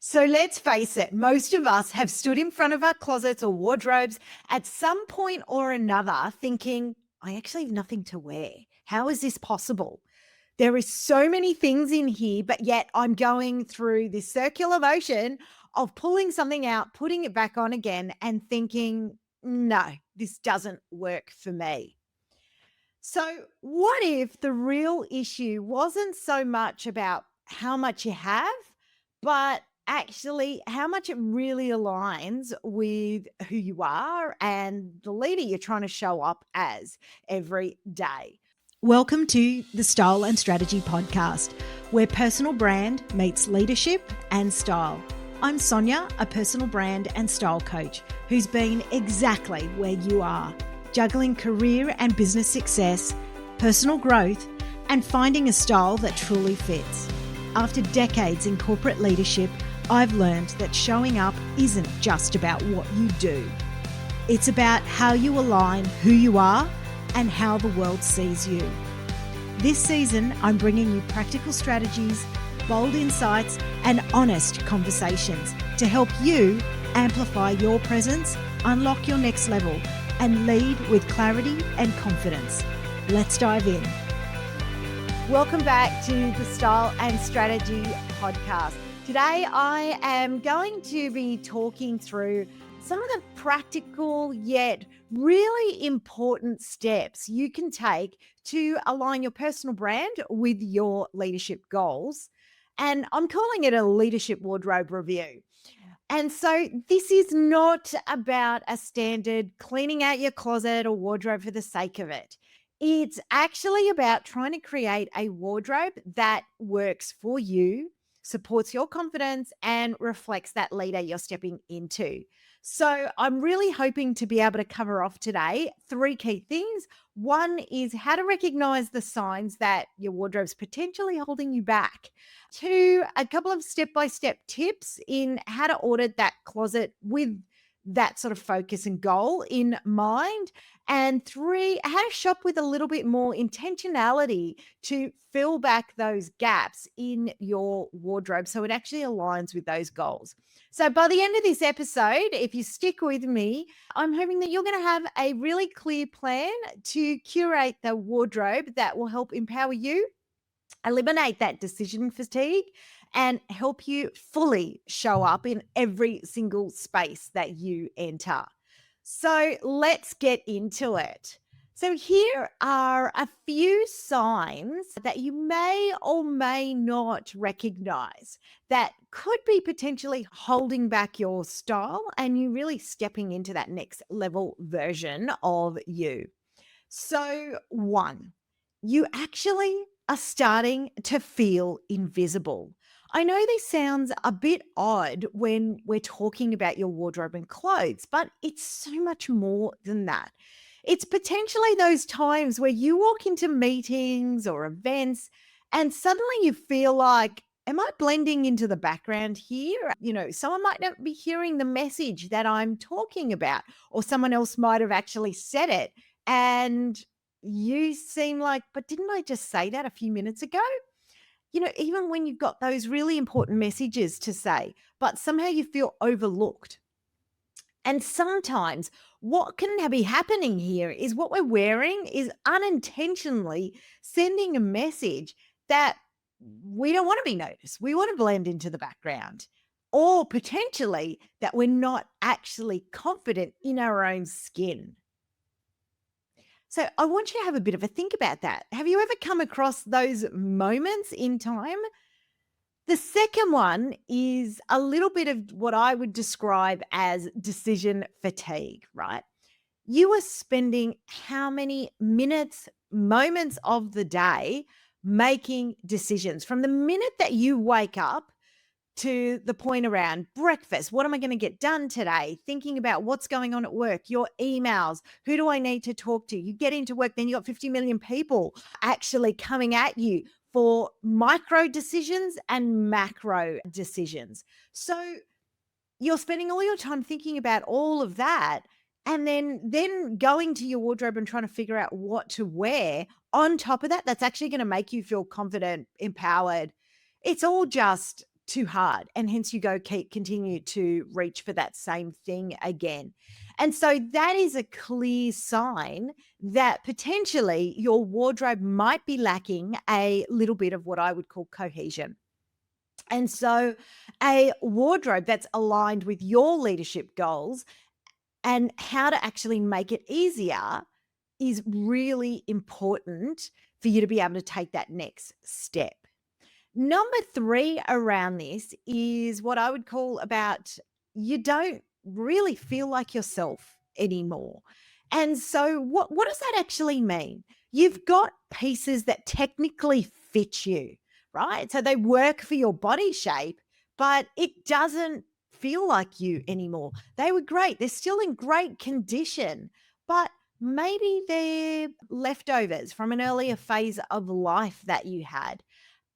So let's face it, most of us have stood in front of our closets or wardrobes at some point or another thinking, I actually have nothing to wear. How is this possible? There is so many things in here, but yet I'm going through this circular motion of pulling something out, putting it back on again, and thinking, no, this doesn't work for me. So, what if the real issue wasn't so much about how much you have, but actually how much it really aligns with who you are and the leader you're trying to show up as every day? Welcome to the Style and Strategy Podcast, where personal brand meets leadership and style. I'm Sonia, a personal brand and style coach who's been exactly where you are, juggling career and business success, personal growth, and finding a style that truly fits. After decades in corporate leadership, I've learned that showing up isn't just about what you do. It's about how you align who you are and how the world sees you. This season, I'm bringing you practical strategies, bold insights, and honest conversations to help you amplify your presence, unlock your next level, and lead with clarity and confidence. Let's dive in. Welcome back to the Style and Strategy Podcast. Today, I am going to be talking through some of the practical yet really important steps you can take to align your personal brand with your leadership goals. And I'm calling it a leadership wardrobe review. And so this is not about a standard cleaning out your closet or wardrobe for the sake of it. It's actually about trying to create a wardrobe that works for you, supports your confidence, and reflects that leader you're stepping into. So I'm really hoping to be able to cover off today 3 key things. One is how to recognize the signs that your wardrobe's potentially holding you back. 2, a couple of step-by-step tips in how to audit that closet with that sort of focus and goal in mind. And 3, how to shop with a little bit more intentionality to fill back those gaps in your wardrobe so it actually aligns with those goals. So by the end of this episode, if you stick with me, I'm hoping that you're going to have a really clear plan to curate the wardrobe that will help empower you, eliminate that decision fatigue, and help you fully show up in every single space that you enter. So let's get into it. So here are a few signs that you may or may not recognize that could be potentially holding back your style and you really stepping into that next level version of you. So 1, you actually are starting to feel invisible. I know this sounds a bit odd when we're talking about your wardrobe and clothes, but it's so much more than that. It's potentially those times where you walk into meetings or events and suddenly you feel like, am I blending into the background here? Someone might not be hearing the message that I'm talking about, or someone else might have actually said it. And you seem like, but didn't I just say that a few minutes ago? Even when you've got those really important messages to say, but somehow you feel overlooked. And sometimes what can be happening here is what we're wearing is unintentionally sending a message that we don't want to be noticed. We want to blend into the background. Or potentially that we're not actually confident in our own skin. So I want you to have a bit of a think about that. Have you ever come across those moments in time? The second one is a little bit of what I would describe as decision fatigue, right? You are spending how many minutes, moments of the day making decisions from the minute that you wake up to the point around breakfast. What am I going to get done today? Thinking about what's going on at work, your emails, who do I need to talk to? You get into work, then you got 50 million people actually coming at you for micro decisions and macro decisions. So you're spending all your time thinking about all of that and then going to your wardrobe and trying to figure out what to wear on top of that, that's actually going to make you feel confident, empowered. It's all just too hard. And hence you continue to reach for that same thing again. And so that is a clear sign that potentially your wardrobe might be lacking a little bit of what I would call cohesion. And so a wardrobe that's aligned with your leadership goals and how to actually make it easier is really important for you to be able to take that next step. Number 3 around this is what I would call about you don't really feel like yourself anymore. And so what does that actually mean? You've got pieces that technically fit you, right? So they work for your body shape, but it doesn't feel like you anymore. They were great. They're still in great condition, but maybe they're leftovers from an earlier phase of life that you had.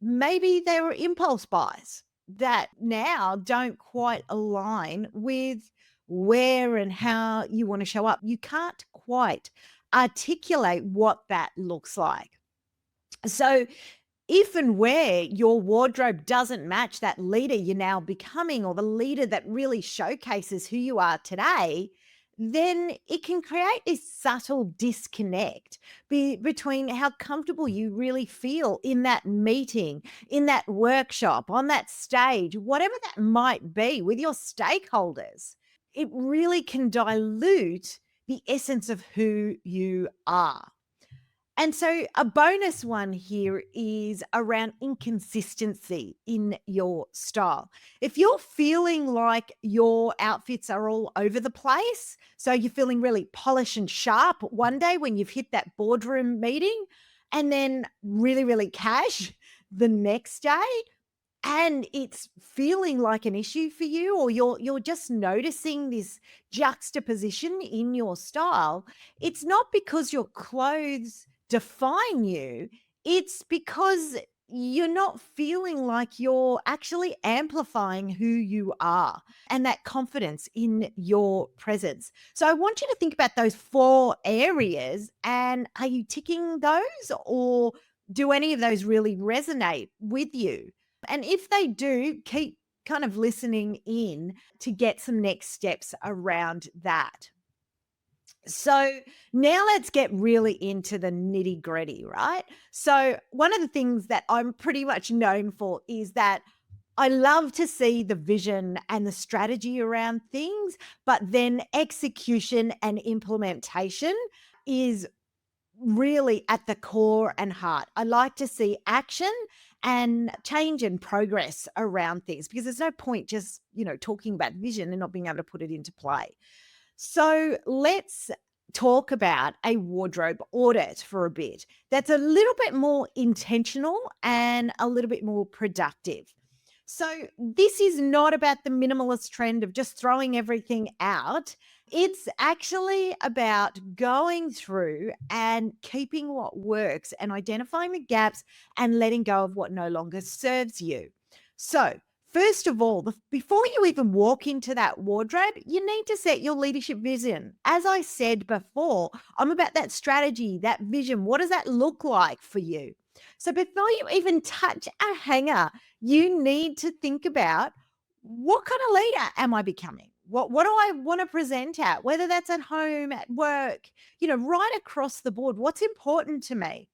Maybe they were impulse buys that now don't quite align with where and how you want to show up. You can't quite articulate what that looks like. So, if and where your wardrobe doesn't match that leader you're now becoming or the leader that really showcases who you are today, then it can create this subtle disconnect between how comfortable you really feel in that meeting, in that workshop, on that stage, whatever that might be with your stakeholders. It really can dilute the essence of who you are. And so, a bonus one here is around inconsistency in your style. If you're feeling like your outfits are all over the place, so you're feeling really polished and sharp one day when you've hit that boardroom meeting, and then really, really cash the next day, and it's feeling like an issue for you, or you're just noticing this juxtaposition in your style, it's not because your clothes define you, it's because you're not feeling like you're actually amplifying who you are and that confidence in your presence. So I want you to think about those 4 areas, and are you ticking those, or do any of those really resonate with you? And if they do, keep kind of listening in to get some next steps around that. So now let's get really into the nitty gritty, right? So, one of the things that I'm pretty much known for is that I love to see the vision and the strategy around things, but then execution and implementation is really at the core and heart. I like to see action and change and progress around things, because there's no point just, talking about vision and not being able to put it into play. So let's talk about a wardrobe audit for a bit. That's a little bit more intentional and a little bit more productive. So, this is not about the minimalist trend of just throwing everything out. It's actually about going through and keeping what works and identifying the gaps and letting go of what no longer serves you. So, first of all, before you even walk into that wardrobe, you need to set your leadership vision. As I said before, I'm about that strategy, that vision. What does that look like for you? So, before you even touch a hanger, you need to think about, what kind of leader am I becoming? What do I want to present at? Whether that's at home, at work, right across the board. What's important to me?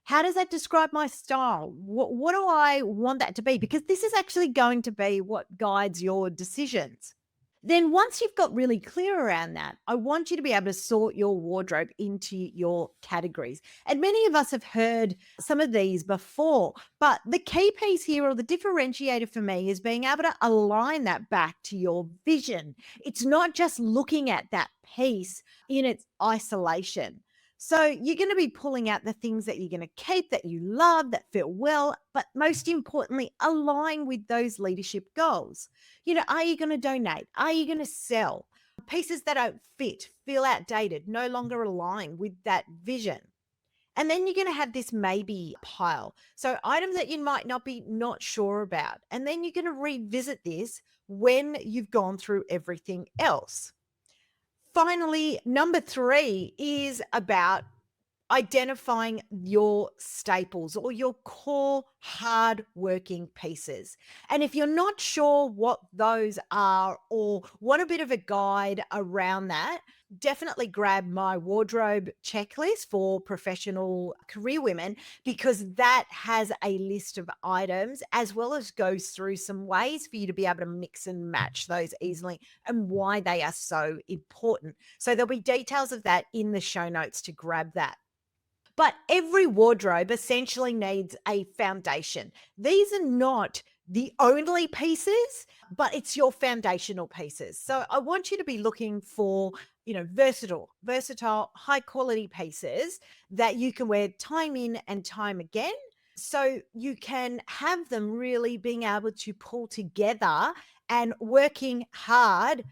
How does that describe my style? What do I want that to be? Because this is actually going to be what guides your decisions. Then, once you've got really clear around that, I want you to be able to sort your wardrobe into your categories. And many of us have heard some of these before, but the key piece here, or the differentiator for me, is being able to align that back to your vision. It's not just looking at that piece in its isolation. So you're going to be pulling out the things that you're going to keep, that you love, that fit well, but most importantly, align with those leadership goals. Are you going to donate? Are you going to sell? Pieces that don't fit, feel outdated, no longer align with that vision. And then you're going to have this maybe pile. So items that you might not sure about. And then you're going to revisit this when you've gone through everything else. Finally, number 3 is about identifying your staples or your core hard working pieces. And if you're not sure what those are or want a bit of a guide around that, definitely grab my wardrobe checklist for professional career women, because that has a list of items as well as goes through some ways for you to be able to mix and match those easily and why they are so important. So there'll be details of that in the show notes to grab that. But every wardrobe essentially needs a foundation. These are not the only pieces, but it's your foundational pieces. So I want you to be looking for, versatile, high quality pieces that you can wear time in and time again. So you can have them really being able to pull together and working hard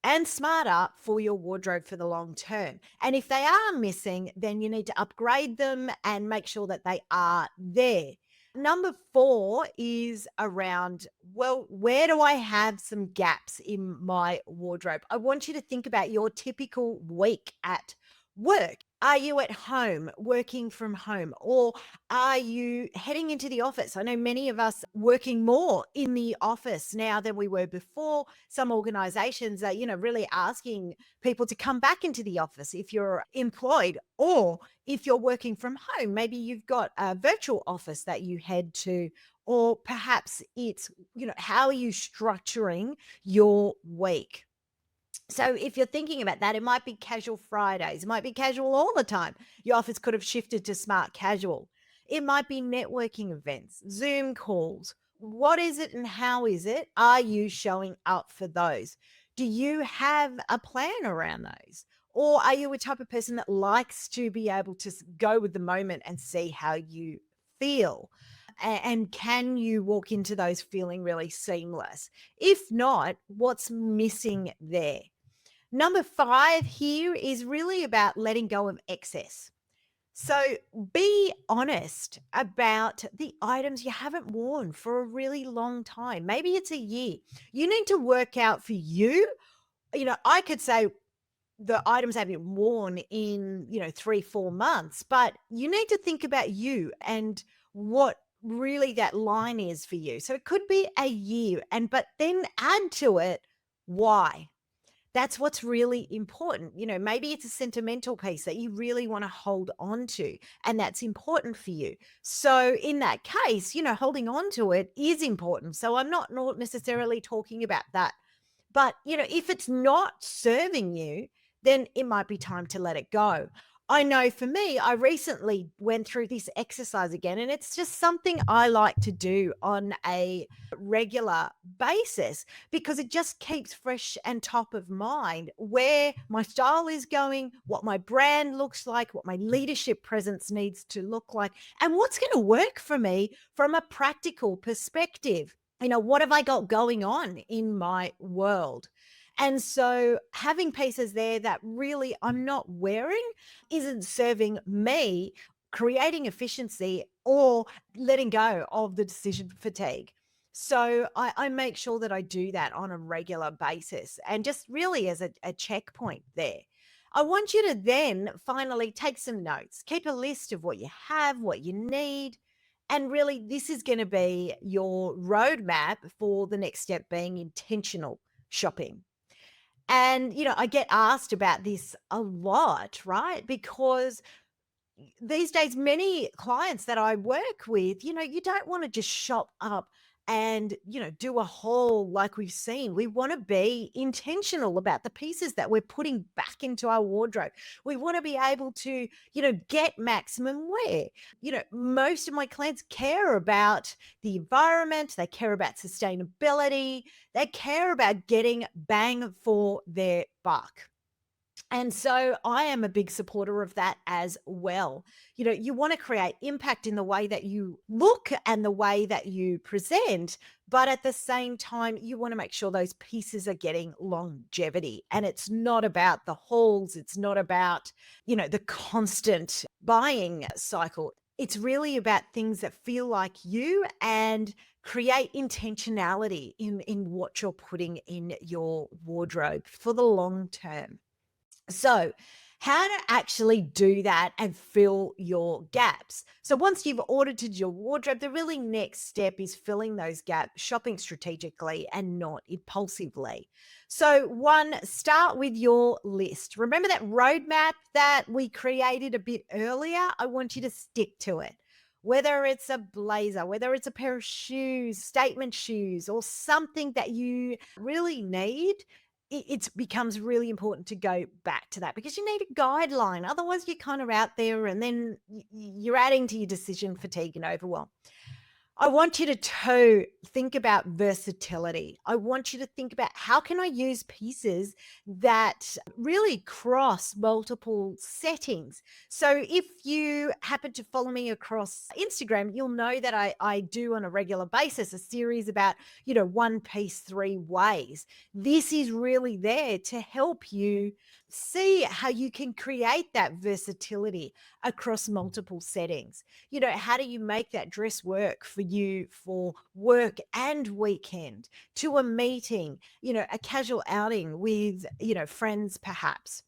and smarter for your wardrobe for the long term. And if they are missing, then you need to upgrade them and make sure that they are there. Number 4 is around, well, where do I have some gaps in my wardrobe? I want you to think about your typical week at work. Are you at home working from home, or are you heading into the office? I know many of us working more in the office now than we were before. Some organizations are, really asking people to come back into the office if you're employed, or if you're working from home. Maybe you've got a virtual office that you head to, or perhaps it's, how are you structuring your week? So if you're thinking about that, it might be casual Fridays. It might be casual all the time. Your office could have shifted to smart casual. It might be networking events, Zoom calls. What is it and how is it? Are you showing up for those? Do you have a plan around those? Or are you a type of person that likes to be able to go with the moment and see how you feel? And can you walk into those feeling really seamless? If not, what's missing there? Number 5 here is really about letting go of excess. So be honest about the items you haven't worn for a really long time. Maybe it's a year. You need to work out for you. I could say the items have been worn in, 3, 4 months, but you need to think about you and what really that line is for you. So it could be a year, but then add to it why. That's what's really important. Maybe it's a sentimental piece that you really want to hold on to, and that's important for you. So, in that case, holding on to it is important. So, I'm not necessarily talking about that. But, if it's not serving you, then it might be time to let it go. I know for me, I recently went through this exercise again, and it's just something I like to do on a regular basis because it just keeps fresh and top of mind where my style is going, what my brand looks like, what my leadership presence needs to look like, and what's going to work for me from a practical perspective. What have I got going on in my world? And so having pieces there that really I'm not wearing isn't serving me, creating efficiency or letting go of the decision fatigue. So I make sure that I do that on a regular basis and just really as a checkpoint there. I want you to then finally take some notes, keep a list of what you have, what you need, and really, this is going to be your roadmap for the next step being intentional shopping. And, I get asked about this a lot, right? Because these days, many clients that I work with, you don't want to just shop up and, do a haul like we've seen. We want to be intentional about the pieces that we're putting back into our wardrobe. We want to be able to, get maximum wear. Most of my clients care about the environment, they care about sustainability, they care about getting bang for their buck. And so I am a big supporter of that as well. You want to create impact in the way that you look and the way that you present, but at the same time, you want to make sure those pieces are getting longevity. And it's not about the hauls, it's not about, the constant buying cycle. It's really about things that feel like you and create intentionality in what you're putting in your wardrobe for the long term. So, how to actually do that and fill your gaps. So once you've audited your wardrobe, the really next step is filling those gaps, shopping strategically and not impulsively. So one, start with your list. Remember that roadmap that we created a bit earlier? I want you to stick to it. Whether it's a blazer, whether it's a pair of shoes, statement shoes, or something that you really need, it becomes really important to go back to that because you need a guideline. Otherwise, you're kind of out there and then you're adding to your decision fatigue and overwhelm. I want you to think about versatility. I want you to think about how can I use pieces that really cross multiple settings. So if you happen to follow me across Instagram, you'll know that I do on a regular basis a series about, one piece, three ways. This is really there to help you see how you can create that versatility across multiple settings. How do you make that dress work for you for work and weekend, to a meeting, a casual outing with, friends perhaps?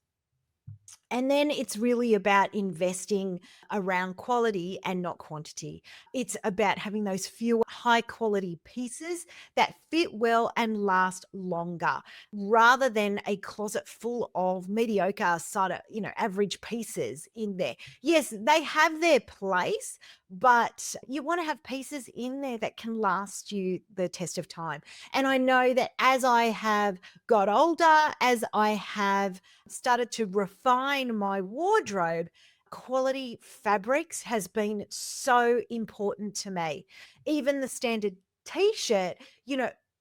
And then it's really about investing around quality and not quantity. It's about having those few high quality pieces that fit well and last longer rather than a closet full of mediocre sort of, average pieces in there. Yes, they have their place, but you want to have pieces in there that can last you the test of time. And I know that as I have got older, as I have started to refine my wardrobe, quality fabrics has been so important to me. Even the standard t-shirt,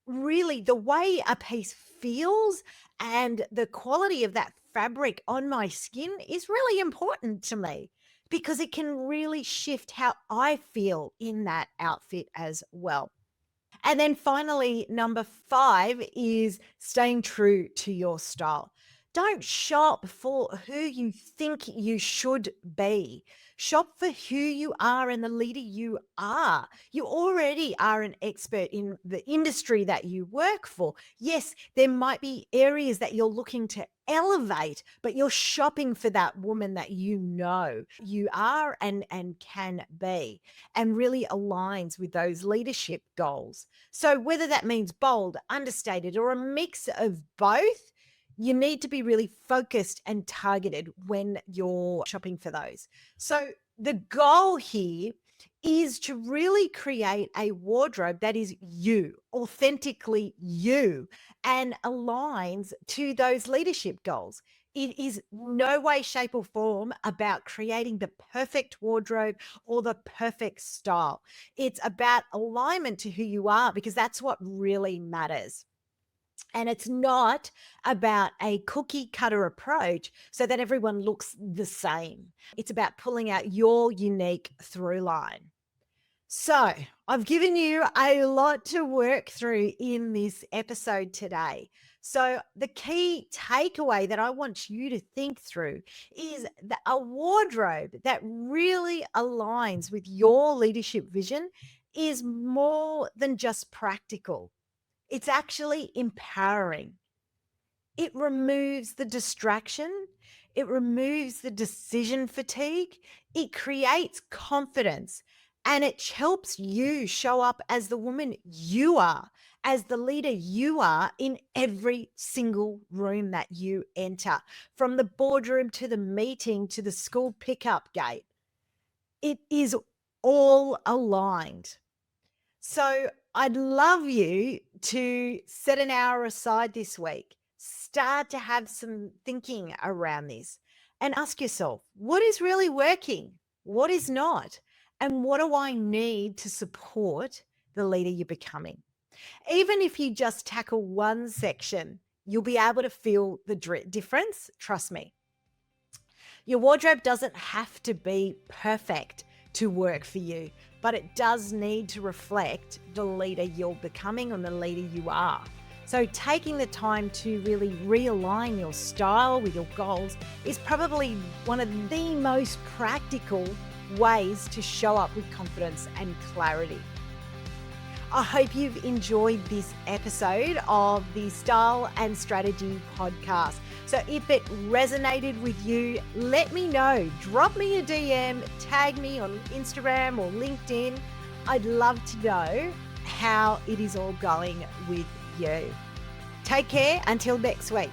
really the way a piece feels and the quality of that fabric on my skin is really important to me because it can really shift how I feel in that outfit as well. And then finally, number 5 is staying true to your style. Don't shop for who you think you should be. Shop for who you are and the leader you are. You already are an expert in the industry that you work for. Yes, there might be areas that you're looking to elevate, but you're shopping for that woman that you are and can be, and really aligns with those leadership goals. So whether that means bold, understated, or a mix of both, you need to be really focused and targeted when you're shopping for those. So the goal here is to really create a wardrobe that is you, authentically you, and aligns to those leadership goals. It is no way, shape, or form about creating the perfect wardrobe or the perfect style. It's about alignment to who you are because that's what really matters. And it's not about a cookie cutter approach so that everyone looks the same. It's about pulling out your unique through line. So, I've given you a lot to work through in this episode today. So, the key takeaway that I want you to think through is that a wardrobe that really aligns with your leadership vision is more than just practical. It's actually empowering. It removes the distraction. It removes the decision fatigue. It creates confidence and it helps you show up as the woman you are, as the leader you are in every single room that you enter, from the boardroom to the meeting to the school pickup gate. It is all aligned. So I'd love you to set an hour aside this week, start to have some thinking around this and ask yourself, what is really working? What is not? And what do I need to support the leader you're becoming? Even if you just tackle one section, you'll be able to feel the difference. Trust me. Your wardrobe doesn't have to be perfect to work for you, but it does need to reflect the leader you're becoming and the leader you are. So taking the time to really realign your style with your goals is probably one of the most practical ways to show up with confidence and clarity. I hope you've enjoyed this episode of the Style and Strategy podcast. So if it resonated with you, let me know. Drop me a DM, tag me on Instagram or LinkedIn. I'd love to know how it is all going with you. Take care until next week.